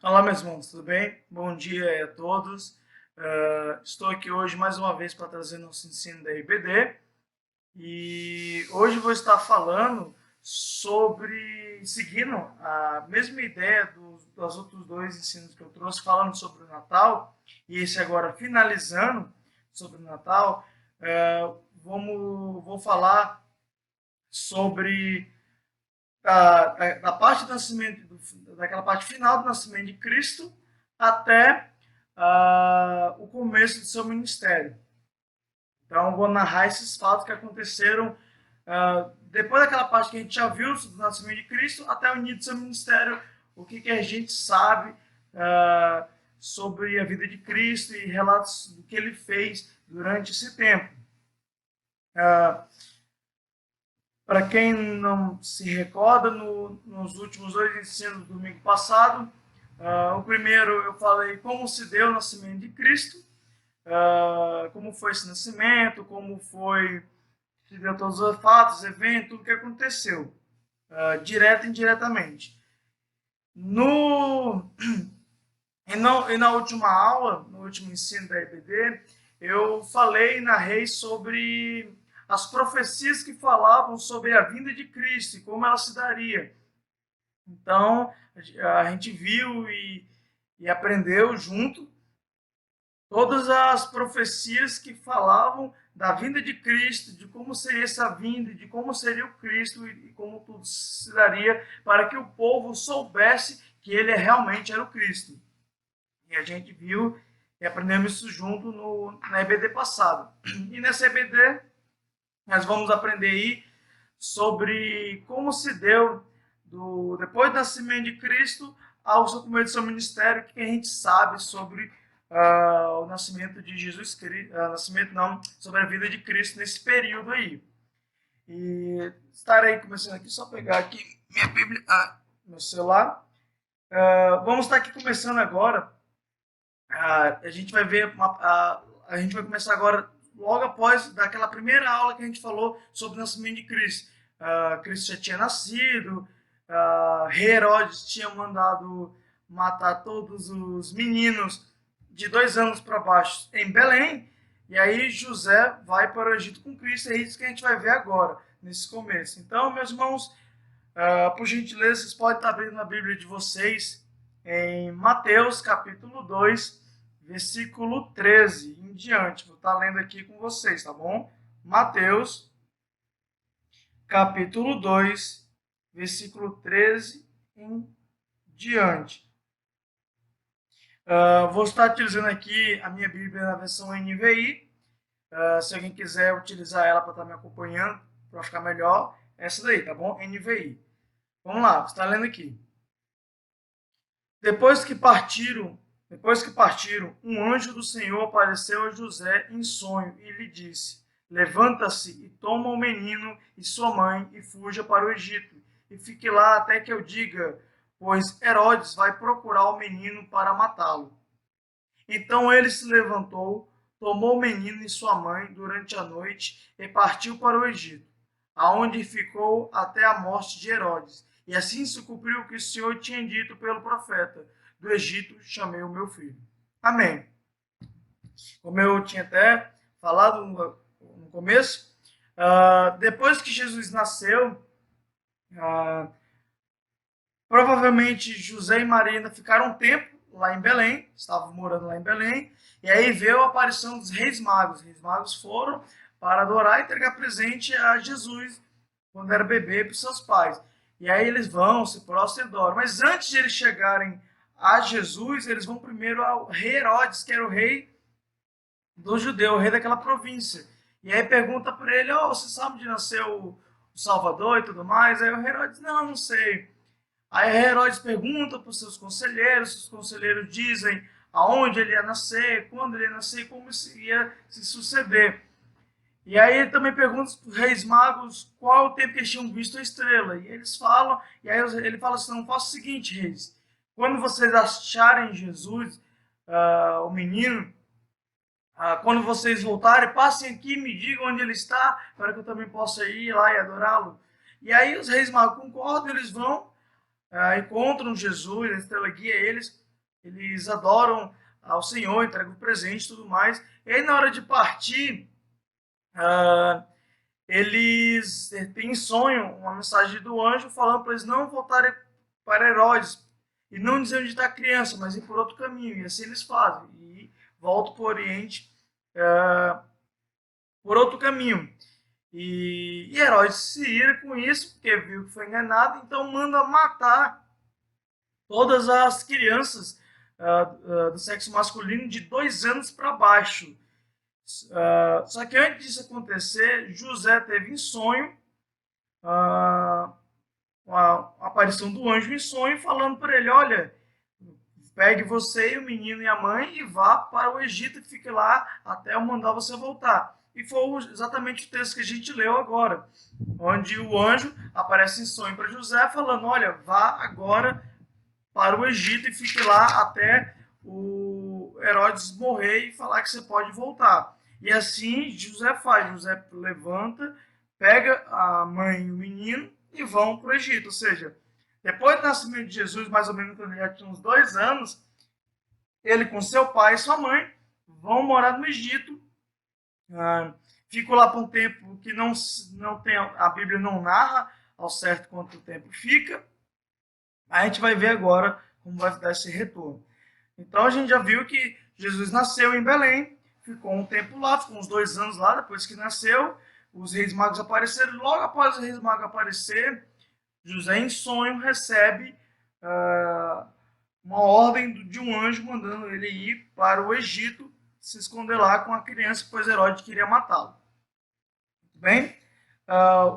Olá, meus irmãos, tudo bem? Bom dia a todos. Estou aqui hoje mais uma vez para trazer nosso ensino da IBD e hoje vou estar falando seguindo a mesma ideia dos outros dois ensinos que eu trouxe, falando sobre o Natal e esse agora finalizando sobre o Natal. Vou falar sobre da parte do nascimento, daquela parte final do nascimento de Cristo até o começo do seu ministério. Então, vou narrar esses fatos que aconteceram depois daquela parte que a gente já viu do nascimento de Cristo até o início do seu ministério, o que a gente sabe sobre a vida de Cristo e relatos do que ele fez durante esse tempo. Para quem não se recorda, nos últimos dois ensinos do domingo passado, o primeiro eu falei como se deu o nascimento de Cristo, como foi esse nascimento, como foi, se deu todos os fatos, eventos, tudo que aconteceu, direto e indiretamente. E na última aula, no último ensino da EBD, eu falei e narrei sobre as profecias que falavam sobre a vinda de Cristo e como ela se daria. Então, a gente viu e aprendeu junto todas as profecias que falavam da vinda de Cristo, de como seria essa vinda, de como seria o Cristo e como tudo se daria para que o povo soubesse que ele realmente era o Cristo. E a gente viu e aprendemos isso junto na EBD passado. E nessa EBD, nós vamos aprender aí sobre como se deu, depois do nascimento de Cristo, ao seu começo do seu ministério, o que a gente sabe sobre o nascimento de Jesus Cristo, nascimento não, sobre a vida de Cristo nesse período aí. E estarei começando aqui, só pegar aqui minha Bíblia, meu celular. Vamos estar aqui começando agora. A gente vai ver, a gente vai começar agora, logo após daquela primeira aula que a gente falou sobre o nascimento de Cristo. Cristo já tinha nascido, rei Herodes tinha mandado matar todos os meninos de 2 anos para baixo em Belém, e aí José vai para o Egito com Cristo, é isso que a gente vai ver agora, nesse começo. Então, meus irmãos, por gentileza, vocês podem estar abrindo a Bíblia de vocês em Mateus capítulo 2, versículo 13 em diante. Vou estar lendo aqui com vocês, tá bom? Mateus capítulo 2, versículo 13 em diante. Vou estar utilizando aqui a minha Bíblia na versão NVI. Se alguém quiser utilizar ela para estar me acompanhando, para ficar melhor, essa daí, tá bom? NVI. Vamos lá, você está lendo aqui. Depois que partiram, um anjo do Senhor apareceu a José em sonho e lhe disse: Levanta-se e toma o menino e sua mãe e fuja para o Egito, e fique lá até que eu diga, pois Herodes vai procurar o menino para matá-lo. Então ele se levantou, tomou o menino e sua mãe durante a noite e partiu para o Egito, aonde ficou até a morte de Herodes. E assim se cumpriu o que o Senhor tinha dito pelo profeta: do Egito chamei o meu filho. Amém. Como eu tinha até falado no começo, depois que Jesus nasceu, provavelmente José e Maria ainda ficaram um tempo lá em Belém, estavam morando lá em Belém, e aí veio a aparição dos reis magos. Os reis magos foram para adorar e entregar presente a Jesus quando era bebê para os seus pais. E aí eles vão, se prostram e adoram. Mas antes de eles chegarem a Jesus, eles vão primeiro ao rei Herodes, que era o rei do judeu, o rei daquela província. E aí pergunta para ele: oh, você sabe onde nasceu o Salvador e tudo mais? Aí o Herodes: não sei. Aí Herodes pergunta para os seus conselheiros, os conselheiros dizem aonde ele ia nascer, quando ele ia nascer e como isso ia se suceder. E aí ele também pergunta para os reis magos qual o tempo que eles tinham visto a estrela. E eles falam, e aí ele fala assim: não, faça o seguinte, reis, quando vocês acharem Jesus, o menino, quando vocês voltarem, passem aqui e me digam onde ele está, para que eu também possa ir lá e adorá-lo. E aí os reis magos concordam, eles vão, encontram Jesus, a estrela guia eles, eles adoram ao Senhor, entregam presente e tudo mais. E aí, na hora de partir, eles têm em sonho uma mensagem do anjo falando para eles não voltarem para Herodes e não dizer onde está a criança, mas ir por outro caminho. E assim eles fazem. E voltam para o Oriente por outro caminho. E Herodes se ira com isso, porque viu que foi enganado, então manda matar todas as crianças do sexo masculino de 2 anos para baixo. Só que antes disso acontecer, José teve em sonho a aparição do anjo em sonho, falando para ele: olha, pegue você e o menino e a mãe e vá para o Egito e fique lá até eu mandar você voltar. E foi exatamente o texto que a gente leu agora, onde o anjo aparece em sonho para José, falando: olha, vá agora para o Egito e fique lá até o Herodes morrer e falar que você pode voltar. E assim José faz. José levanta, pega a mãe e o menino e vão para o Egito. Ou seja, depois do nascimento de Jesus, mais ou menos quando ele já tinha uns 2 anos, ele com seu pai e sua mãe vão morar no Egito. Ficam lá por um tempo que não tem, a Bíblia não narra ao certo quanto tempo fica. A gente vai ver agora como vai dar esse retorno. Então a gente já viu que Jesus nasceu em Belém, ficou um tempo lá, ficou uns 2 anos lá depois que nasceu. Os reis magos apareceram. Logo após os reis magos aparecer, José em sonho recebe uma ordem de um anjo mandando ele ir para o Egito se esconder lá com a criança, pois Herodes queria matá-lo. Muito bem?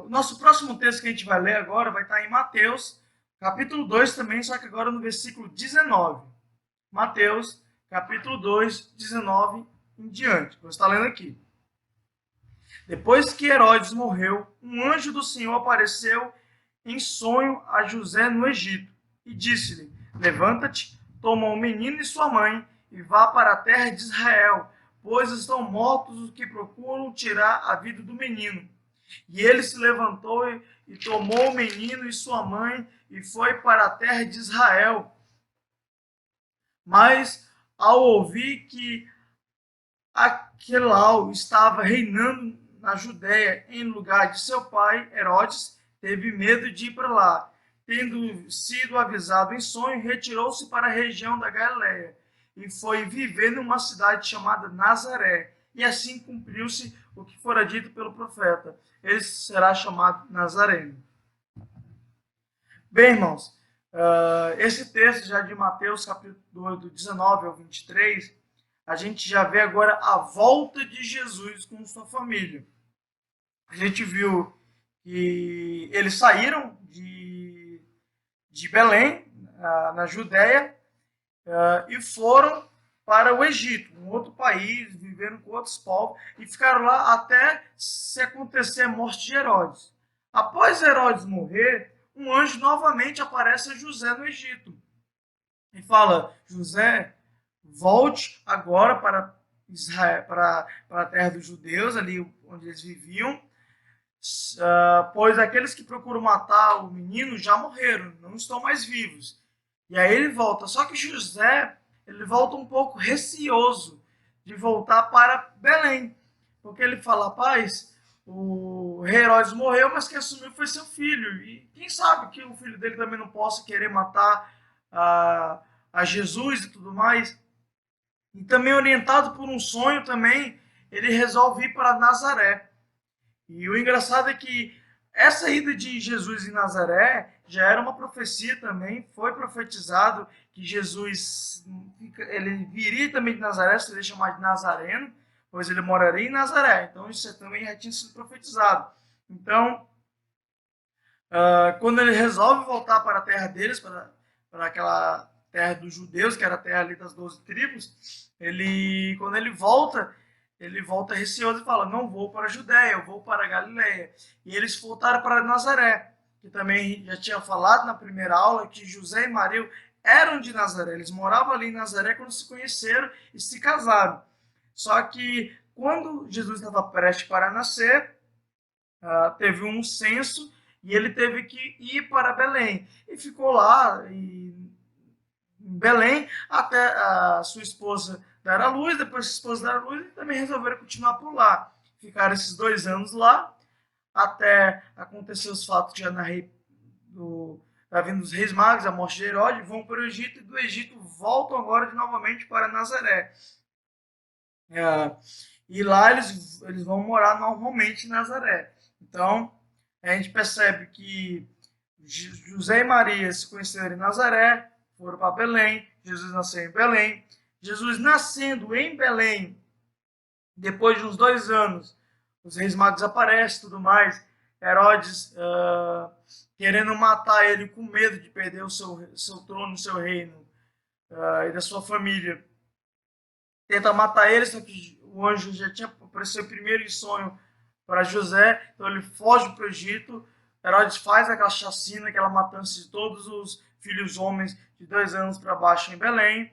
O nosso próximo texto que a gente vai ler agora vai estar em Mateus, capítulo 2 também, só que agora no versículo 19. Mateus, capítulo 2, 19 em diante. Vou estar lendo aqui. Depois que Herodes morreu, um anjo do Senhor apareceu em sonho a José no Egito e disse-lhe: levanta-te, toma o menino e sua mãe e vá para a terra de Israel, pois estão mortos os que procuram tirar a vida do menino. E ele se levantou e tomou o menino e sua mãe e foi para a terra de Israel. Mas ao ouvir que Aquelau estava reinando na Judéia em lugar de seu pai, Herodes teve medo de ir para lá. Tendo sido avisado em sonho, retirou-se para a região da Galiléia e foi viver numa cidade chamada Nazaré. E assim cumpriu-se o que fora dito pelo profeta: ele será chamado Nazareno. Bem, irmãos, esse texto já de Mateus, capítulo 2, do 19 ao 23, a gente já vê agora a volta de Jesus com sua família. A gente viu que eles saíram de Belém, na Judéia, e foram para o Egito, um outro país, vivendo com outros povos, e ficaram lá até se acontecer a morte de Herodes. Após Herodes morrer, um anjo novamente aparece a José no Egito e fala: José, volte agora para Israel, para a terra dos judeus, ali onde eles viviam, pois aqueles que procuram matar o menino já morreram, não estão mais vivos. E aí ele volta. Só que José, ele volta um pouco receoso de voltar para Belém, porque ele fala: rapaz, o rei Herodes morreu, mas quem assumiu foi seu filho. E quem sabe que o filho dele também não possa querer matar a Jesus e tudo mais. E também orientado por um sonho também, ele resolve ir para Nazaré. E o engraçado é que essa ida de Jesus em Nazaré já era uma profecia também, foi profetizado que Jesus ele viria também de Nazaré, seria chamado de Nazareno, pois ele moraria em Nazaré. Então isso também já tinha sido profetizado. Então, quando ele resolve voltar para a terra deles, para aquela terra dos judeus, que era a terra ali das 12 tribos, quando ele volta receoso e fala: não vou para a Judéia, eu vou para a Galiléia. E eles voltaram para Nazaré, que também já tinha falado na primeira aula que José e Maria eram de Nazaré. Eles moravam ali em Nazaré quando se conheceram e se casaram. Só que quando Jesus estava prestes para nascer, teve um censo e ele teve que ir para Belém. E ficou lá, e em Belém até a sua esposa dar à luz. Depois que a esposa dar à luz, eles também resolveram continuar por lá. Ficaram esses 2 anos lá, até acontecer os fatos que já narrei da vinda dos reis magos, a morte de Herodes, vão para o Egito, e do Egito voltam agora novamente para Nazaré. E lá eles vão morar normalmente em Nazaré. Então, a gente percebe que José e Maria se conheceram em Nazaré, foram para Belém, Jesus nasceu em Belém. Jesus nascendo em Belém, depois de uns 2 anos, os reis magos aparecem e tudo mais. Herodes querendo matar ele com medo de perder o seu trono, o seu reino e da sua família. Tenta matar ele, só que o anjo já tinha aparecido primeiro em sonho para José, então ele foge para o Egito. Herodes faz aquela chacina, aquela matança de todos os filhos homens de 2 anos para baixo em Belém.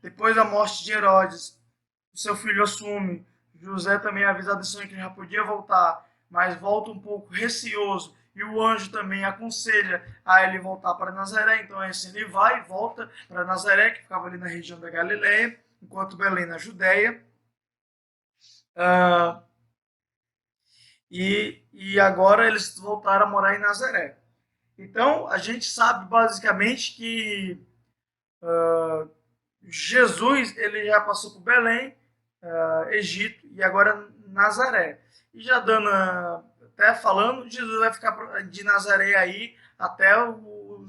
Depois da morte de Herodes, o seu filho assume. José também é avisado de sonho que ele já podia voltar, mas volta um pouco receoso. E o anjo também aconselha a ele voltar para Nazaré. Então, assim, ele vai e volta para Nazaré, que ficava ali na região da Galileia, enquanto Belém na Judéia. E agora eles voltaram a morar em Nazaré. Então, a gente sabe basicamente que Jesus ele já passou por Belém, Egito e agora Nazaré. E já dando, até falando, Jesus vai ficar de Nazaré aí até o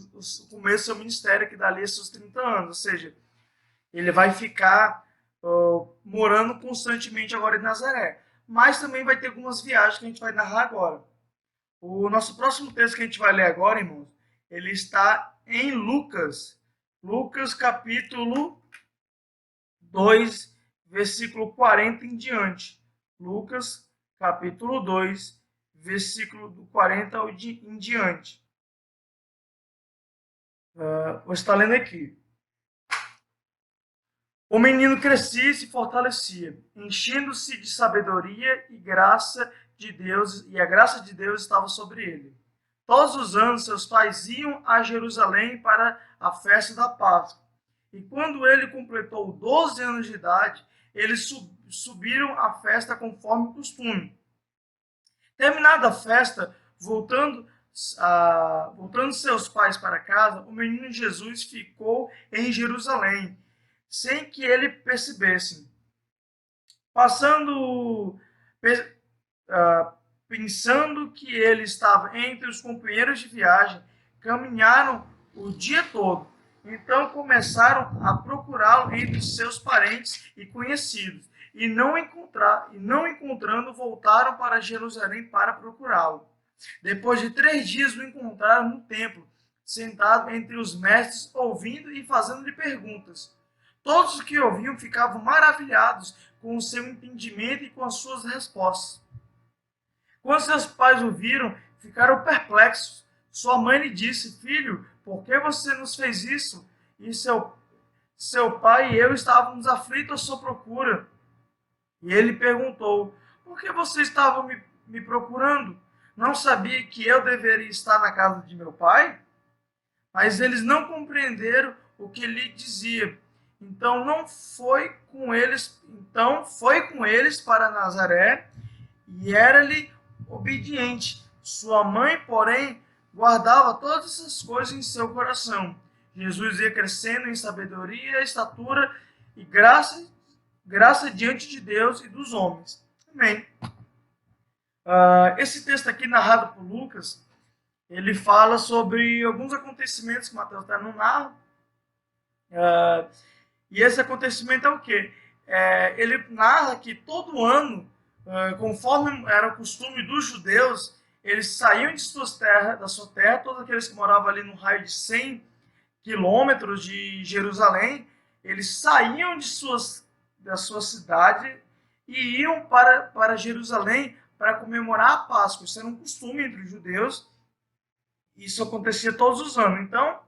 começo do seu ministério, que dali seus 30 anos. Ou seja, ele vai ficar morando constantemente agora em Nazaré. Mas também vai ter algumas viagens que a gente vai narrar agora. O nosso próximo texto que a gente vai ler agora, irmãos, ele está em Lucas. Lucas capítulo 2, versículo 40 em diante. Lucas capítulo 2, versículo do 40 em diante. Vou estar lendo aqui. O menino crescia e se fortalecia, enchendo-se de sabedoria e graça de Deus, e a graça de Deus estava sobre ele. Todos os anos seus pais iam a Jerusalém para a festa da Páscoa. E quando ele completou 12 anos de idade, eles subiram à festa conforme o costume. Terminada a festa, voltando seus pais para casa, o menino Jesus ficou em Jerusalém, sem que ele percebesse. Pensando que ele estava entre os companheiros de viagem, caminharam o dia todo. Então começaram a procurá-lo entre seus parentes e conhecidos, e não encontrando, voltaram para Jerusalém para procurá-lo. Depois de 3 dias o encontraram no templo, sentado entre os mestres, ouvindo e fazendo-lhe perguntas. Todos os que ouviam ficavam maravilhados com o seu entendimento e com as suas respostas. Quando seus pais o viram, ficaram perplexos. Sua mãe lhe disse: Filho, por que você nos fez isso? E seu pai e eu estávamos aflitos à sua procura. E ele perguntou: Por que você estava me procurando? Não sabia que eu deveria estar na casa de meu pai? Mas eles não compreenderam o que lhe dizia. Então foi com eles para Nazaré e era-lhe obediente. Sua mãe, porém, guardava todas essas coisas em seu coração. Jesus ia crescendo em sabedoria, estatura e graça diante de Deus e dos homens. Amém. Esse texto aqui, narrado por Lucas, ele fala sobre alguns acontecimentos que Mateus até não narra. E esse acontecimento é o quê? Ele narra que todo ano, conforme era o costume dos judeus, eles saíam da sua terra, todos aqueles que moravam ali no raio de 100 quilômetros de Jerusalém, eles saíam da sua cidade e iam para Jerusalém para comemorar a Páscoa. Isso era um costume entre os judeus. Isso acontecia todos os anos. Então,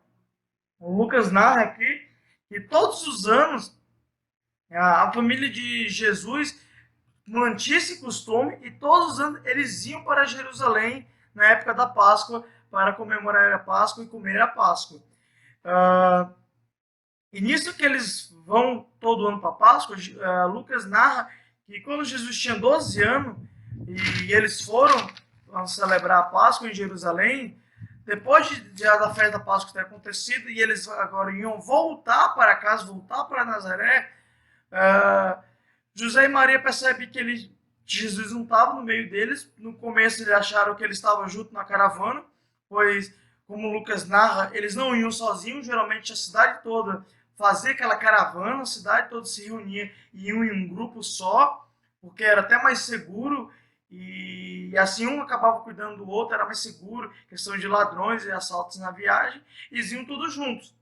o Lucas narra aqui que todos os anos a família de Jesus mantinha esse costume e todos os anos eles iam para Jerusalém na época da Páscoa para comemorar a Páscoa e comer a Páscoa. E nisso que eles vão todo ano para Páscoa, Lucas narra que quando Jesus tinha 12 anos e eles foram celebrar a Páscoa em Jerusalém, depois da festa da Páscoa ter acontecido e eles agora iam voltar para casa, voltar para Nazaré, José e Maria percebem que Jesus não estava no meio deles. No começo eles acharam que ele estava junto na caravana, pois, como Lucas narra, eles não iam sozinhos. Geralmente a cidade toda fazia aquela caravana, a cidade toda se reunia e iam em um grupo só, porque era até mais seguro. E assim um acabava cuidando do outro, era mais seguro, questão de ladrões e assaltos na viagem, e eles iam todos juntos.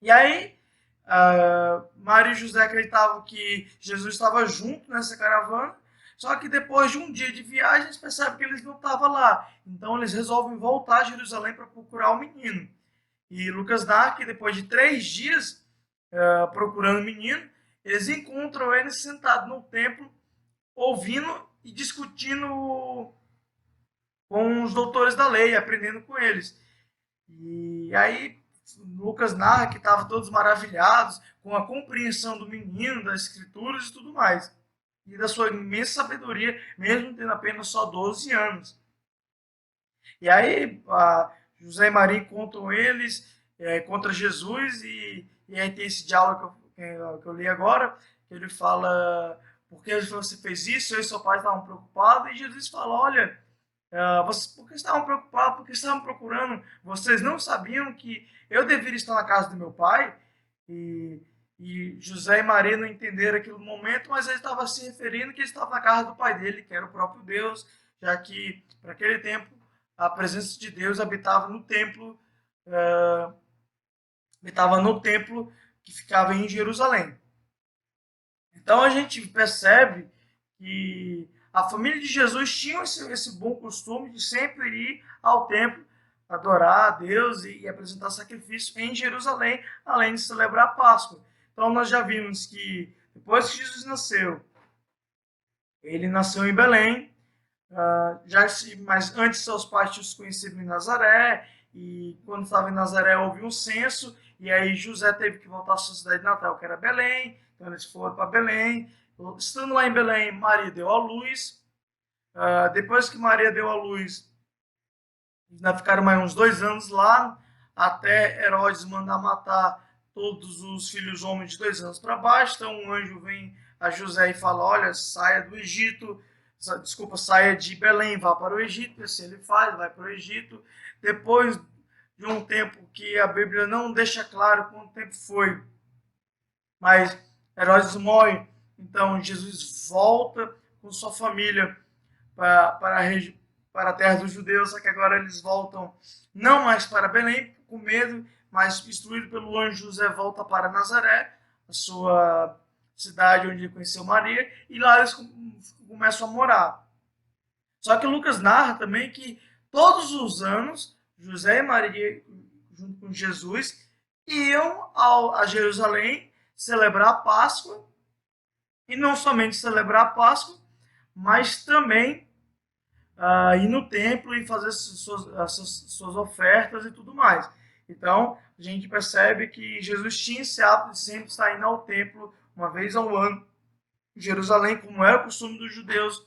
E aí, Maria e José acreditavam que Jesus estava junto nessa caravana, só que depois de um dia de viagem, eles percebem que eles não estavam lá. Então, eles resolvem voltar a Jerusalém para procurar o menino. E Lucas narra que depois de 3 dias procurando o menino, eles encontram ele sentado no templo, ouvindo e discutindo com os doutores da lei, aprendendo com eles. E aí Lucas narra que estavam todos maravilhados com a compreensão do menino, das escrituras e tudo mais. E da sua imensa sabedoria, mesmo tendo apenas só 12 anos. E aí José e Maria encontram eles, contra Jesus, e aí tem esse diálogo que eu li agora, que ele fala, por que você fez isso? Eu e seu pai estavam preocupados, e Jesus fala, olha, por que estavam preocupados? Por que estavam procurando? Vocês não sabiam que eu deveria estar na casa do meu pai? E José e Maria não entenderam aquilo no momento, mas ele estava se referindo que ele estava na casa do pai dele, que era o próprio Deus, já que, para aquele tempo, a presença de Deus habitava no templo que ficava em Jerusalém. Então a gente percebe que a família de Jesus tinha esse bom costume de sempre ir ao templo, adorar a Deus e apresentar sacrifício em Jerusalém, além de celebrar a Páscoa. Então nós já vimos que depois que Jesus nasceu, ele nasceu em Belém, mas antes seus pais tinham se conhecido em Nazaré, e quando estava em Nazaré houve um censo, e aí José teve que voltar à sua cidade natal, que era Belém. Então eles foram para Belém. Estando lá em Belém, Maria deu à luz. Depois que Maria deu à luz, ainda ficaram mais uns 2 anos lá, até Herodes mandar matar todos os filhos homens de 2 anos para baixo. Então um anjo vem a José e fala, olha, saia do Egito, saia de Belém, vá para o Egito. E assim ele faz, vai para o Egito. Depois de um tempo que a Bíblia não deixa claro quanto tempo foi, mas Herodes morre, então Jesus volta com sua família para a terra dos judeus, só que agora eles voltam não mais para Belém, com medo, mas instruído pelo anjo, José volta para Nazaré, a sua cidade onde ele conheceu Maria, e lá eles começam a morar. Só que Lucas narra também que todos os anos, José e Maria, junto com Jesus, iam a Jerusalém celebrar a Páscoa, e não somente celebrar a Páscoa, mas também ir no templo e fazer suas ofertas e tudo mais. Então, a gente percebe que Jesus tinha esse hábito de sempre estar indo ao templo uma vez ao ano, em Jerusalém, como era o costume dos judeus,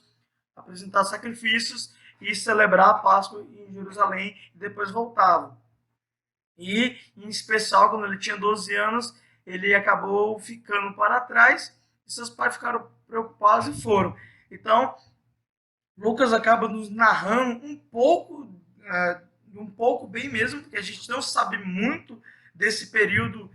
apresentar sacrifícios e celebrar a Páscoa em Jerusalém, e depois voltava. E, em especial, quando ele tinha 12 anos, ele acabou ficando para trás, e seus pais ficaram preocupados e foram. Então, Lucas acaba nos narrando um pouco bem mesmo, porque a gente não sabe muito desse período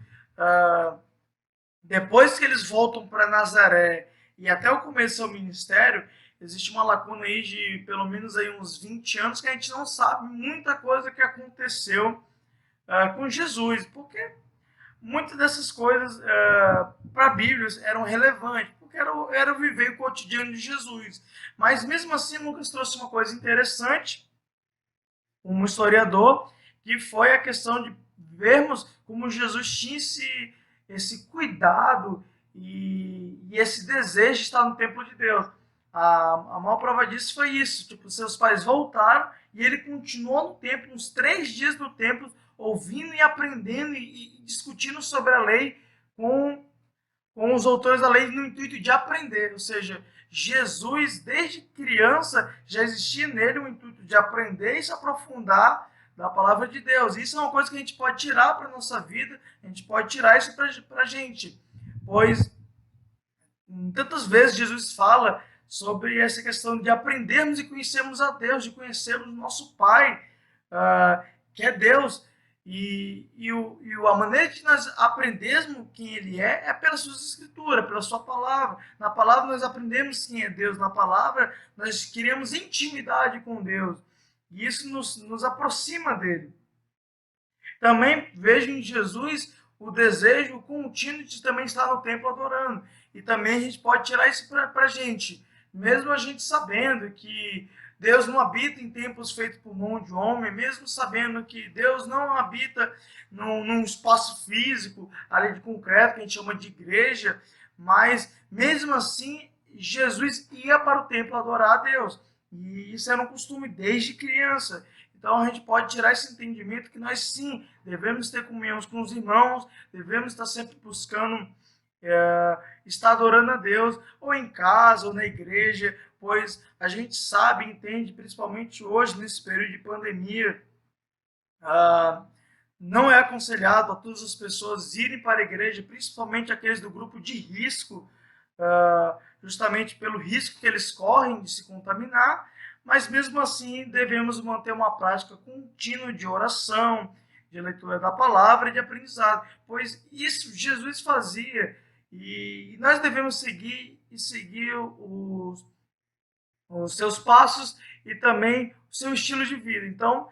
depois que eles voltam para Nazaré e até o começo do seu ministério. Existe uma lacuna aí de pelo menos aí uns 20 anos que a gente não sabe muita coisa que aconteceu com Jesus, porque muitas dessas coisas para a Bíblia eram relevantes, porque era viver o cotidiano de Jesus. Mas mesmo assim, Lucas trouxe uma coisa interessante, como historiador, que foi a questão de vermos como Jesus tinha esse cuidado e esse desejo de estar no templo de Deus. A maior prova disso foi isso, tipo, seus pais voltaram e ele continuou no templo, uns 3 dias no templo, ouvindo e aprendendo e discutindo sobre a lei com os autores da lei no intuito de aprender. Ou seja, Jesus, desde criança, já existia nele o intuito de aprender e se aprofundar da palavra de Deus. Isso é uma coisa que a gente pode tirar para a nossa vida, a gente pode tirar isso para a gente. Pois tantas vezes Jesus fala sobre essa questão de aprendermos e conhecermos a Deus, de conhecermos o nosso Pai, que é Deus. A maneira de nós aprendermos quem Ele é pela sua escritura, pela sua palavra. Na palavra nós aprendemos quem é Deus, na palavra nós queremos intimidade com Deus. E isso nos aproxima dele. Também vejo em Jesus o desejo contínuo de também estar no templo adorando. E também a gente pode tirar isso para a gente. Mesmo a gente sabendo que Deus não habita em templos feitos por mão de homem, mesmo sabendo que Deus não habita num espaço físico, ali de concreto, que a gente chama de igreja, mas mesmo assim, Jesus ia para o templo adorar a Deus. E isso era um costume desde criança. Então a gente pode tirar esse entendimento que nós sim devemos ter comunhão com os irmãos, devemos estar sempre buscando estar adorando a Deus, ou em casa, ou na igreja, pois a gente sabe, entende, principalmente hoje, nesse período de pandemia, não é aconselhado a todas as pessoas irem para a igreja, principalmente aqueles do grupo de risco, justamente pelo risco que eles correm de se contaminar, mas mesmo assim devemos manter uma prática contínua de oração, de leitura da palavra e de aprendizado, pois isso Jesus fazia e nós devemos seguir os seus passos e também o seu estilo de vida. Então,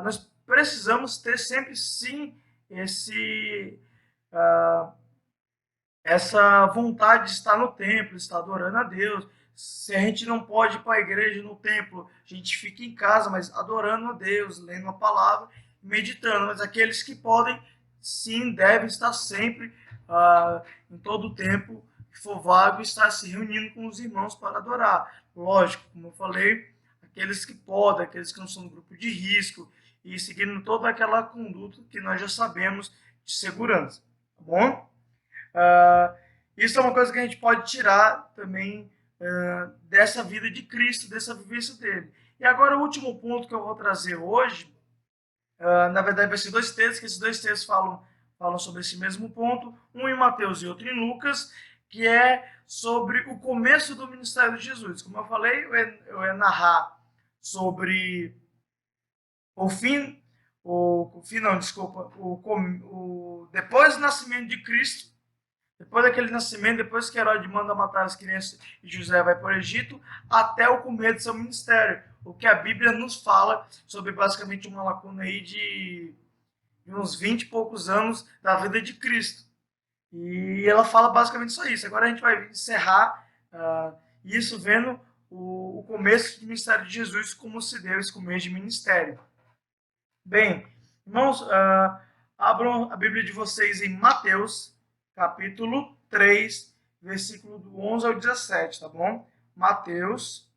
nós precisamos ter sempre sim essa vontade de estar no templo, estar adorando a Deus. Se a gente não pode ir para a igreja, no templo, a gente fica em casa, mas adorando a Deus, lendo a palavra, meditando. Mas aqueles que podem, sim, devem estar sempre, em todo o tempo que for vago, estar se reunindo com os irmãos para adorar. Lógico, como eu falei, aqueles que podem, aqueles que não são no grupo de risco, e seguindo toda aquela conduta que nós já sabemos de segurança. Tá bom? Isso é uma coisa que a gente pode tirar também dessa vida de Cristo, dessa vivência dele. E agora o último ponto que eu vou trazer hoje, na verdade vai ser dois textos, que esses dois textos falam sobre esse mesmo ponto, um em Mateus e outro em Lucas, que é sobre o começo do ministério de Jesus. Como eu falei, eu ia narrar sobre depois do nascimento de Cristo, depois daquele nascimento, depois que Herodes manda matar as crianças e José vai para o Egito, até o começo do seu ministério. O que a Bíblia nos fala sobre basicamente uma lacuna aí de uns 20 e poucos anos da vida de Cristo. E ela fala basicamente só isso. Agora a gente vai encerrar isso vendo o começo do ministério de Jesus, como se deu esse começo de ministério. Bem, irmãos, abram a Bíblia de vocês em Mateus, capítulo 3, versículo do 11 ao 17, tá bom? Mateus,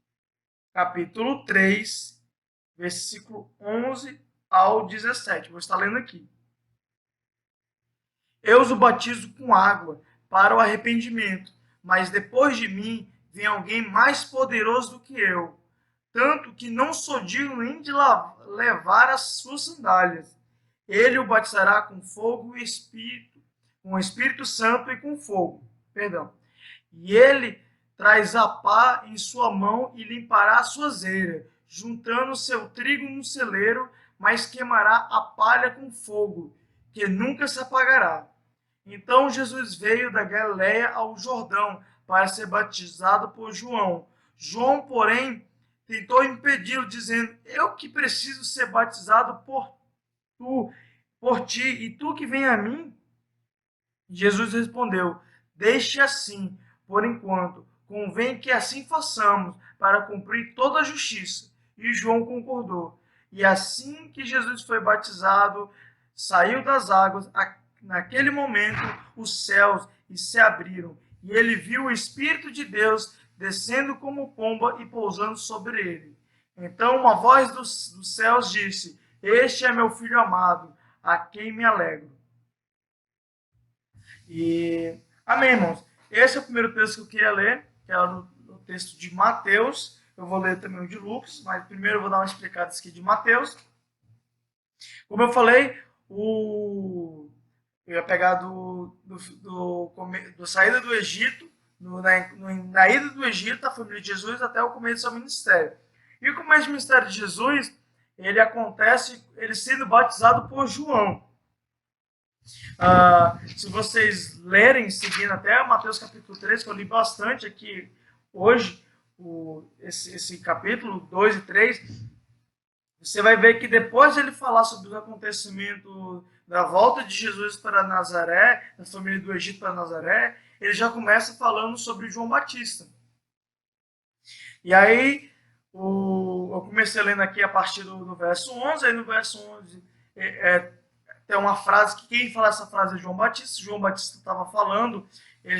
capítulo 3, versículo 11 ao 17. Vou estar lendo aqui. Eu os batizo com água para o arrependimento, mas depois de mim vem alguém mais poderoso do que eu, tanto que não sou digno nem de levar as suas sandálias. Ele o batizará com fogo e espírito, com o Espírito Santo e com fogo. E ele traz a pá em sua mão e limpará a sua eira, juntando seu trigo no celeiro, mas queimará a palha com fogo, que nunca se apagará. Então Jesus veio da Galiléia ao Jordão para ser batizado por João. João, porém, tentou impedi-lo, dizendo: eu que preciso ser batizado por ti, e tu que vem a mim? Jesus respondeu: deixe assim, por enquanto, convém que assim façamos, para cumprir toda a justiça. E João concordou. E assim que Jesus foi batizado, saiu das águas, naquele momento os céus se abriram, e ele viu o Espírito de Deus descendo como pomba e pousando sobre ele. Então uma voz dos céus disse: este é meu filho amado, a quem me alegro. E amém, irmãos. Esse é o primeiro texto que eu queria ler, que é o texto de Mateus. Eu vou ler também o de Lucas, mas primeiro eu vou dar uma explicada aqui de Mateus. Como eu falei, eu ia pegar do saída do Egito, na ida do Egito, a família de Jesus, até o começo do seu ministério. E o começo do ministério de Jesus, ele acontece, ele sendo batizado por João. Se vocês lerem, seguindo até Mateus capítulo 3, que eu li bastante aqui hoje, esse capítulo 2 e 3, você vai ver que depois de ele falar sobre o acontecimento da volta de Jesus para Nazaré, da família do Egito para Nazaré, ele já começa falando sobre João Batista. E aí, eu comecei lendo aqui a partir do verso 11, aí no verso 11 tem uma frase que quem fala essa frase é João Batista. João Batista estava falando, ele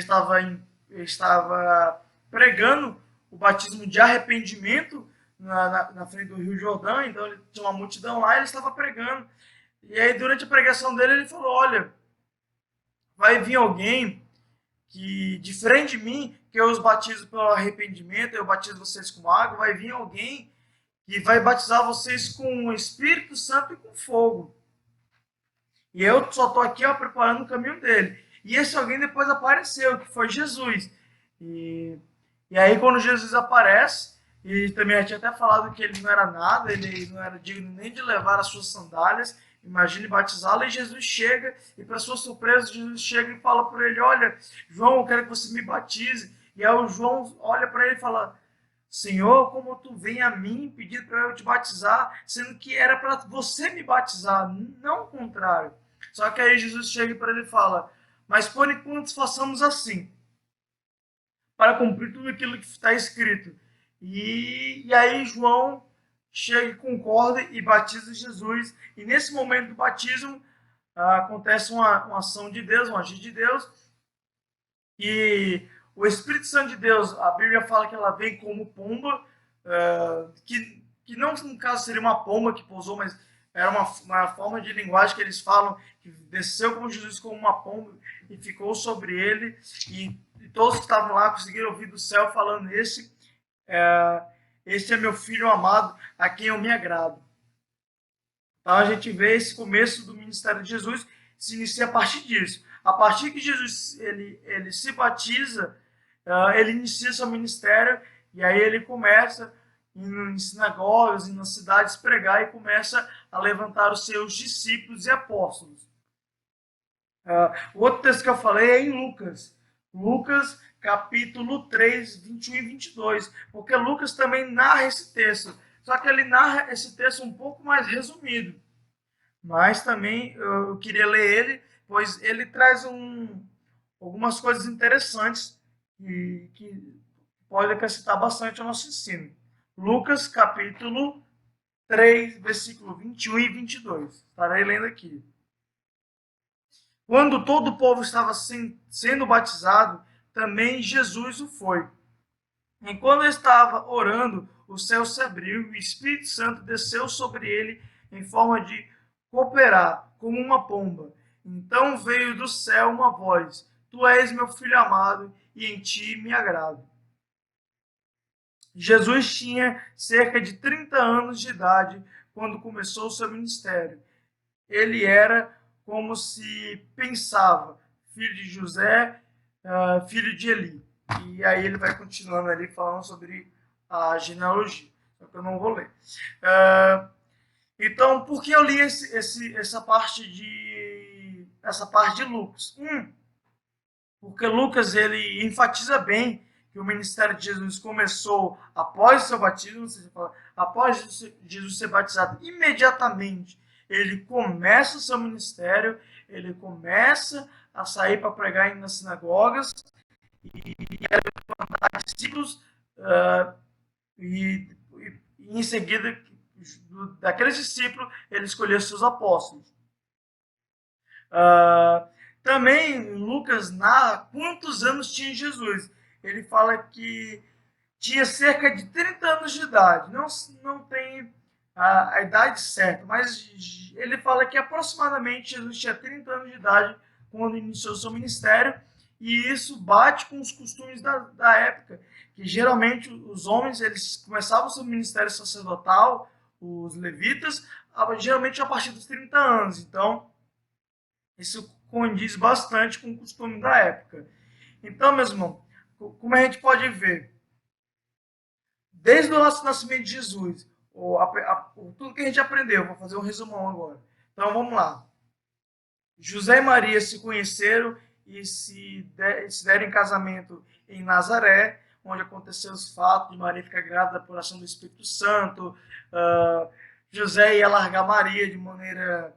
estava pregando o batismo de arrependimento na frente do Rio Jordão, então ele tinha uma multidão lá, ele estava pregando. E aí, durante a pregação dele, ele falou: olha, vai vir alguém que, diferente de mim, que eu os batizo pelo arrependimento, eu batizo vocês com água, vai vir alguém que vai batizar vocês com o Espírito Santo e com fogo. E eu só estou aqui preparando o caminho dele. E esse alguém depois apareceu, que foi Jesus. E aí, quando Jesus aparece, e também eu tinha até falado que ele não era nada, ele não era digno nem de levar as suas sandálias, imagine batizá-lo, e Jesus chega, e para sua surpresa, Jesus chega e fala para ele: olha, João, eu quero que você me batize. E aí o João olha para ele e fala: Senhor, como tu vem a mim pedir para eu te batizar, sendo que era para você me batizar, não o contrário. Só que aí Jesus chega para ele e fala: mas por enquanto façamos assim, para cumprir tudo aquilo que está escrito. E aí João chega e concorda e batiza Jesus. E nesse momento do batismo acontece uma ação de Deus, um agir de Deus. E o Espírito Santo de Deus, a Bíblia fala que ela vem como pomba, que não no caso seria uma pomba que pousou, mas era uma forma de linguagem que eles falam, que desceu com Jesus como uma pomba e ficou sobre ele. E todos que estavam lá conseguiram ouvir do céu falando: esse é meu filho amado, a quem eu me agrado. Então a gente vê esse começo do ministério de Jesus se inicia a partir disso. A partir que Jesus ele se batiza, ele inicia seu ministério, e aí ele começa em sinagogas, nas cidades, pregar, e começa a levantar os seus discípulos e apóstolos. O outro texto que eu falei é em Lucas. Lucas, capítulo 3, 21 e 22. Porque Lucas também narra esse texto. Só que ele narra esse texto um pouco mais resumido. Mas também eu queria ler ele, pois ele traz algumas coisas interessantes que podem acrescentar bastante ao nosso ensino. Lucas, capítulo 3, versículo 21 e 22. Estarei lendo aqui. Quando todo o povo estava sendo batizado, também Jesus o foi. Enquanto ele estava orando, o céu se abriu e o Espírito Santo desceu sobre ele em forma de cooperar, como uma pomba. Então veio do céu uma voz: Tu és meu filho amado, e em ti me agrado. Jesus tinha cerca de 30 anos de idade quando começou o seu ministério. Ele era como se pensava, filho de José, filho de Eli. E aí ele vai continuando ali falando sobre a genealogia, só que eu não vou ler. Então, por que eu li essa parte de Lucas? Porque Lucas ele enfatiza bem que o ministério de Jesus começou após o seu batismo, após Jesus ser batizado, imediatamente ele começa o seu ministério, ele começa a sair para pregar nas sinagogas e a levantar discípulos, e em seguida, daqueles discípulos, ele escolheu seus apóstolos. Também Lucas narra quantos anos tinha Jesus. Ele fala que tinha cerca de 30 anos de idade. Não tem a idade certa, mas ele fala que aproximadamente Jesus tinha 30 anos de idade quando iniciou seu ministério, e isso bate com os costumes da época, que geralmente os homens eles começavam seu ministério sacerdotal, os levitas, geralmente a partir dos 30 anos. Então, isso condiz bastante com o costume da época. Então, meu irmão, como a gente pode ver, desde o nosso nascimento de Jesus, tudo que a gente aprendeu, vou fazer um resumão agora. Então, vamos lá. José e Maria se conheceram e se deram em casamento em Nazaré, onde aconteceu os fatos de Maria ficar grávida por ação do Espírito Santo. José ia largar Maria de maneira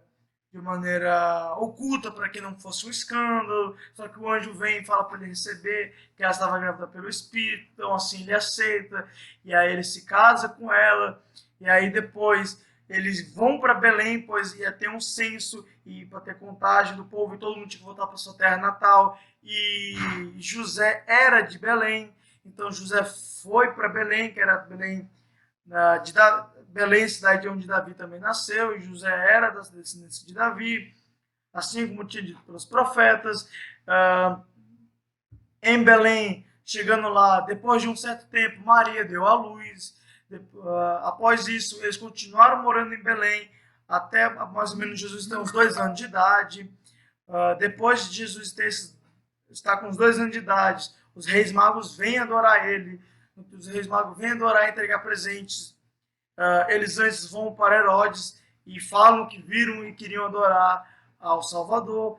oculta para que não fosse um escândalo, só que o anjo vem e fala para ele receber que ela estava grávida pelo Espírito, então assim ele aceita, e aí ele se casa com ela, e aí depois eles vão para Belém, pois ia ter um censo e para ter contagem do povo e todo mundo tinha que voltar para sua terra natal, e José era de Belém, então José foi para Belém, que era Belém de Belém, cidade onde Davi também nasceu, e José era da descendência de Davi, assim como tinha dito pelos profetas. Em Belém, chegando lá, depois de um certo tempo, Maria deu à luz. Após isso, eles continuaram morando em Belém, até mais ou menos Jesus ter uns 2 anos de idade. Depois de Jesus estar com uns 2 anos de idade, os reis magos vêm adorar ele. Os reis magos vêm adorar e entregar presentes. Eles antes vão para Herodes e falam que viram e queriam adorar ao Salvador.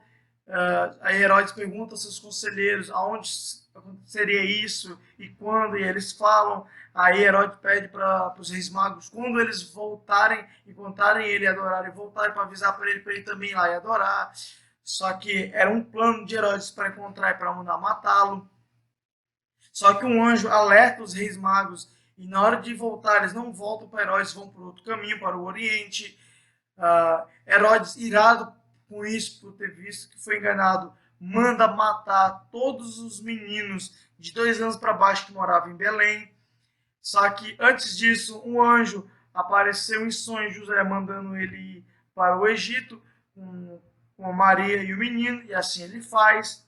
Aí Herodes pergunta aos seus conselheiros aonde aconteceria isso e quando, e eles falam. Aí Herodes pede para os reis magos, quando eles voltarem, encontrarem ele e adorarem, voltarem para avisar para ele também ir lá e adorar. Só que era um plano de Herodes para encontrar e para mandar matá-lo. Só que um anjo alerta os reis magos e na hora de voltar, eles não voltam para Herodes, vão por outro caminho, para o Oriente. Herodes, irado com isso, por ter visto que foi enganado, manda matar todos os meninos de 2 anos para baixo que moravam em Belém. Só que antes disso, um anjo apareceu em sonho, José mandando ele ir para o Egito com Maria e o menino, e assim ele faz.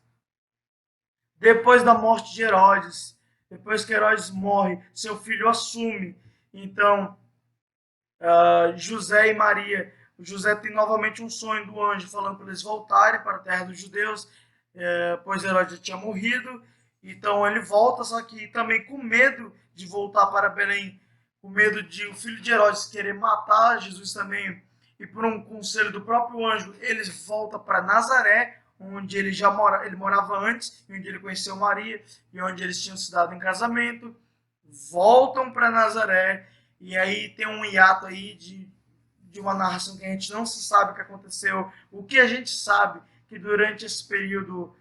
Depois da morte de Herodes, depois que Herodes morre, seu filho assume. Então, José e Maria, José tem novamente um sonho do anjo falando para eles voltarem para a terra dos judeus, pois Herodes já tinha morrido. Então ele volta, só que também com medo de voltar para Belém, com medo de o filho de Herodes querer matar Jesus também, e por um conselho do próprio anjo, eles voltam para Nazaré, onde ele morava antes, onde ele conheceu Maria e onde eles tinham se dado em casamento. Voltam para Nazaré e aí tem um hiato aí de uma narração que a gente não se sabe o que aconteceu. O que a gente sabe que durante esse período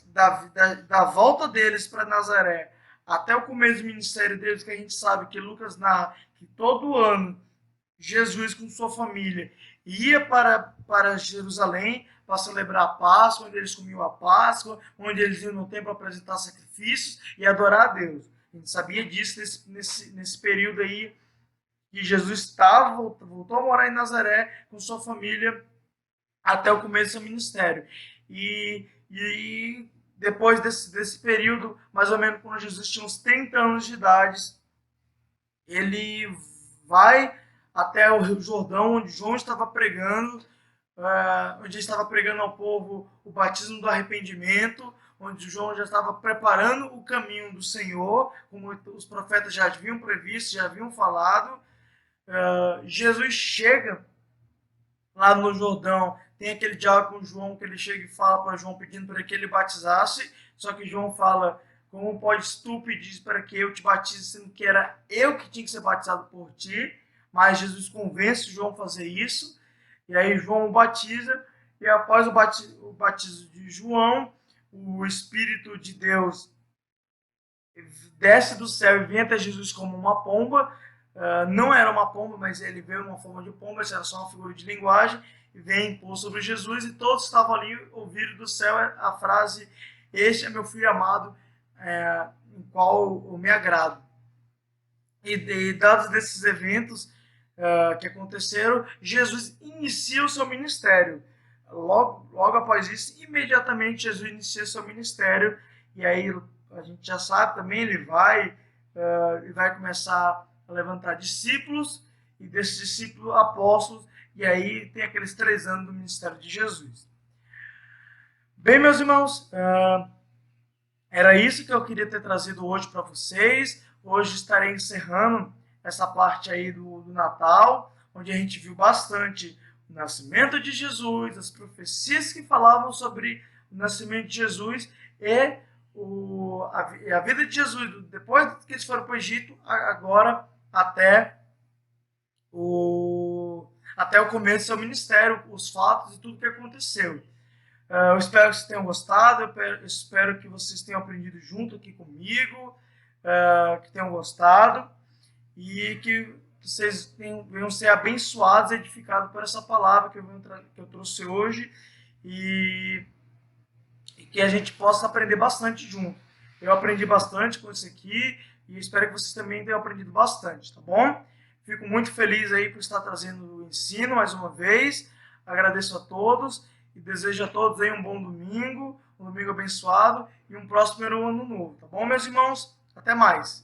da volta deles para Nazaré até o começo do ministério deles, que a gente sabe que Lucas narra que todo ano Jesus com sua família ia para Jerusalém para celebrar a Páscoa, onde eles comiam a Páscoa, onde eles iam no templo apresentar sacrifícios e adorar a Deus. A gente sabia disso nesse período aí que Jesus voltou a morar em Nazaré com sua família até o começo do seu ministério. E depois desse período, mais ou menos quando Jesus tinha uns 30 anos de idade, ele vai até o Rio Jordão, onde João estava pregando, onde estava pregando ao povo o batismo do arrependimento, onde João já estava preparando o caminho do Senhor, como os profetas já haviam previsto, já haviam falado. Jesus chega lá no Jordão, tem aquele diálogo com João, que ele chega e fala para João pedindo para que ele batizasse, só que João fala, como podes tu pedir para que eu te batize, sendo que era eu que tinha que ser batizado por ti, mas Jesus convence João a fazer isso, e aí João o batiza, e após o batismo de João, o Espírito de Deus desce do céu e vem até Jesus como uma pomba. Não era uma pomba, mas ele veio em uma forma de pomba, isso era só uma figura de linguagem, e vem impor sobre Jesus, e todos estavam ali, ouvindo do céu a frase, este é meu filho amado, em qual eu me agrado. E dados desses eventos, que aconteceram, Jesus inicia o seu ministério. Logo após isso, imediatamente Jesus inicia o seu ministério, e aí a gente já sabe também, ele vai começar a levantar discípulos, e desses discípulos apóstolos, e aí tem aqueles 3 anos do ministério de Jesus. Bem, meus irmãos, era isso que eu queria ter trazido hoje para vocês. Hoje estarei encerrando essa parte aí do Natal, onde a gente viu bastante o nascimento de Jesus, as profecias que falavam sobre o nascimento de Jesus e a vida de Jesus, depois que eles foram para o Egito, agora até o começo do seu ministério, os fatos e tudo que aconteceu. Eu espero que vocês tenham gostado, eu espero que vocês tenham aprendido junto aqui comigo, que tenham gostado e que vocês venham ser abençoados e edificados por essa palavra que eu trouxe hoje e que a gente possa aprender bastante junto. Eu aprendi bastante com isso aqui e espero que vocês também tenham aprendido bastante, tá bom? Fico muito feliz aí por estar trazendo o ensino mais uma vez. Agradeço a todos e desejo a todos aí um bom domingo, um domingo abençoado e um próspero ano novo, tá bom, meus irmãos? Até mais!